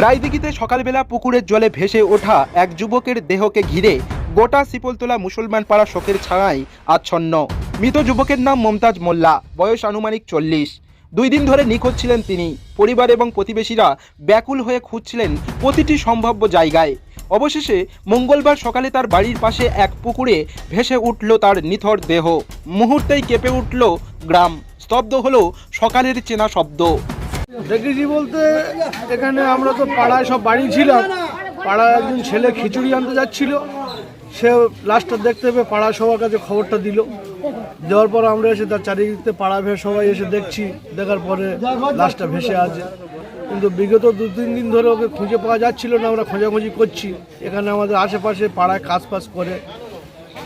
রায়দিঘিতে সকালবেলা পুকুরের জলে ভেসে ওঠা এক যুবকের দেহকে ঘিরে গোটা শিপলতলা মুসলমান পাড়া শোকের ছায়ায় আচ্ছন্ন। মৃত যুবকের নাম মমতাজ মোল্লা, বয়স আনুমানিক 40। 2 দিন ধরে নিখোঁজ ছিলেন তিনি। পরিবার এবং প্রতিবেশীরা ব্যাকুল হয়ে খুঁজছিলেন প্রতিটি সম্ভাব্য জায়গায়। অবশেষে মঙ্গলবার সকালে তার বাড়ির পাশে এক পুকুরে ভেসে উঠল তার নিথর দেহ। মুহূর্তেই কেঁপে উঠল গ্রাম, স্তব্ধ হলো সকালের চেনা শব্দ। দেখেছি বলতে এখানে আমরা তো পাড়ায় সব বাড়ি ছিলাম। পাড়ায় একজন ছেলে খিচুড়ি আনতে যাচ্ছিল, সে লাশটা দেখতে পেয়ে পাড়া সবার কাছে খবরটা দিল। দেওয়ার পর আমরা এসে তার চারিদিকে পাড়া ভেসে সবাই এসে দেখছি, দেখার পরে লাশটা ভেসে আছে। কিন্তু বিগত 2-3 দিন ধরে ওকে খুঁজে পাওয়া যাচ্ছিল না। আমরা খোঁজাখুঁজি করছি, এখানে আমাদের আশেপাশে পাড়ায় কাজ ফাজ করে,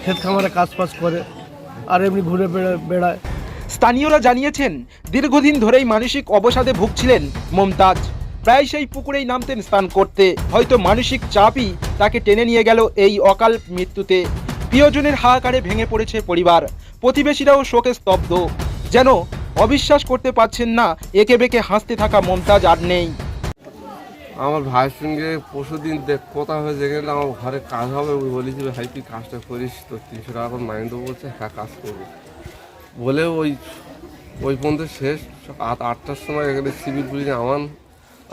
ক্ষেত খামারে কাজ ফাজ করে, আর এমনি ঘুরে বেড়ায়। স্থানীয়রা জানিয়েছেন, দীর্ঘদিন ধরেই মানসিক অবসাদে ভুগছিলেন মমতাজ। প্রায় সেই পুকুরেই নামতেন স্নান করতে। হয়তো মানসিক চাপই তাকে টেনে নিয়ে গেল এই অকাল মৃত্যুতে। প্রিয়জনের হাহাকারে ভেঙে পড়েছে পরিবার, প্রতিবেশীরাও শোকে স্তব্ধ। যেন অবিশ্বাস করতে পারছেন না, একে বেঁকে হাসতে থাকা মমতাজ আর নেই। আমার ভাইয়ের সঙ্গে পরশুদিন কথা হয়েছে, যেখানে আমার ঘরে কাজ হবে, ওই বলেছি ভাই তুই কাজটা করিস, তো 300 টাকা করে মাইনে দেবো। বলছে হ্যাঁ কাজ করবো বলে ওই পর্যন্ত শেষ। 8টার সময় এখানে সিভিল পুলিশ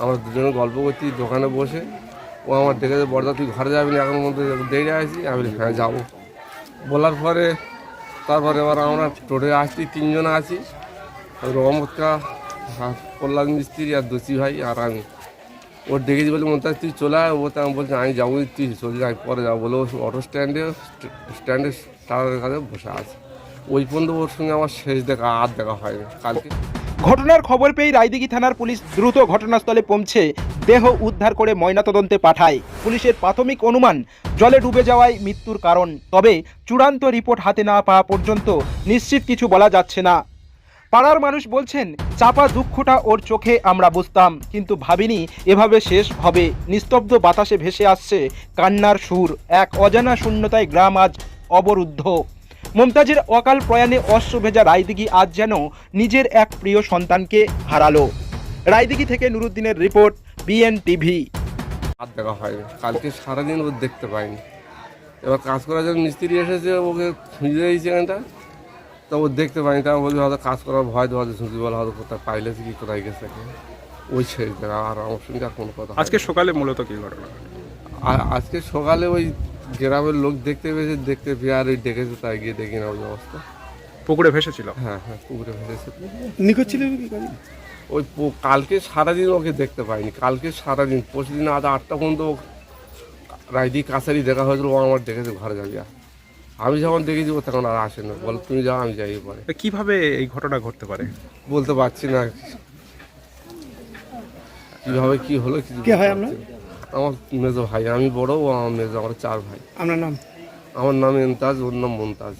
আমরা দুজনে গল্প করছি দোকানে বসে। ও আমার দেখেছে, বড়দা তুই ঘরে যাবি না এখন মধ্যে দেরি আছি? আমি বলি হ্যাঁ যাবো। বলার পরে তারপরে এবার আমরা টোটে আসছি, 3 জন আছি। রহমতকা, কল্যাণ মিস্ত্রি আর দোষী ভাই আর আমি। ওর দেখেছি বলে মনে হয় তুই চলে আয়। ও আমি বলছি আমি যাবো, তুই চলে যাই পরে যাবো বলে ও অটো স্ট্যান্ডে টাওয়ারের কাছে বসে আছে। ওই পর্যন্ত ওর সঙ্গে আমার শেষ দেখা হয়নি কালকে। ঘটনার খবর পেয়ে রায়দিঘি থানার পুলিশ দ্রুত ঘটনাস্থলে পৌঁছে দেহ উদ্ধার করে ময়নাতদন্তে পাঠায়। পুলিশের প্রাথমিক অনুমান জলে ডুবে যাওয়ায় মৃত্যুর কারণ, তবে চূড়ান্ত রিপোর্ট হাতে না পাওয়া পর্যন্ত নিশ্চিত কিছু বলা যাচ্ছে না। পাড়ার মানুষ বলছেন, চাপা দুঃখটা ওর চোখে আমরা বুঝতাম, কিন্তু ভাবিনি এভাবে শেষ হবে। নিস্তব্ধ বাতাসে ভেসে আসছে কান্নার সুর। এক অজানা শূন্যতায় গ্রাম আজ অবরুদ্ধ। মমতাজের অকাল প্রয়াণে অশ্রু ভেজা রায়দিঘি আজ যেন নিজের এক প্রিয় সন্তানকে হারালো। রায়দিঘি থেকে নুরুদ্দিনের রিপোর্ট, BNTV। দেখা হয়নি কালকে সারাদিন ও দেখতে পাইনি। এবার কাজ করার জন্য মিস্ত্রি এসেছে, ওকে খুঁজে দিয়েছে এখানটা, তো ও দেখতে পাইনি। তা বলছি হয়তো কাজ করার ভয় তো হয়তো ঝুঁকি বলা, হয়তো কোথায় পাইলেছে কি কোথায় গেছে, ওই শেষ দেখা। আর আমার সঙ্গে আর কোনো কথা। আজকে সকালে মূলত কি ঘটনা? আজকে সকালে ওই গ্রামের লোক দেখতে পেয়ে আর ওই ডেকেছে, তাই গিয়ে দেখি না ওই অবস্থা। পুকুরে ভেসেছিল? হ্যাঁ পুকুরে ভেসেছে। নিখোঁজ ছিল ওই কালকে সারাদিন ওকে দেখতে পাইনি। কালকে সারাদিন, পরশুদিন 8টা পর্যন্ত রায়দিঘি কাছারি দেখা হয়েছিল। ও আমার দেখেছে ঘরে যাবি। আমি যখন দেখেছি ও তখন আর আসে না, বল তুমি যাও আমি যাই। পরে কিভাবে এই ঘটনা ঘটতে পারে বলতে পারছি না, কিভাবে কি হলো কিছু। আমার মেজো ভাই, আমি বড়, ও আমার মেজো, আমার 4 ভাই। আপনার নাম? আমার নাম এমতাজ, ওর নাম মমতাজ।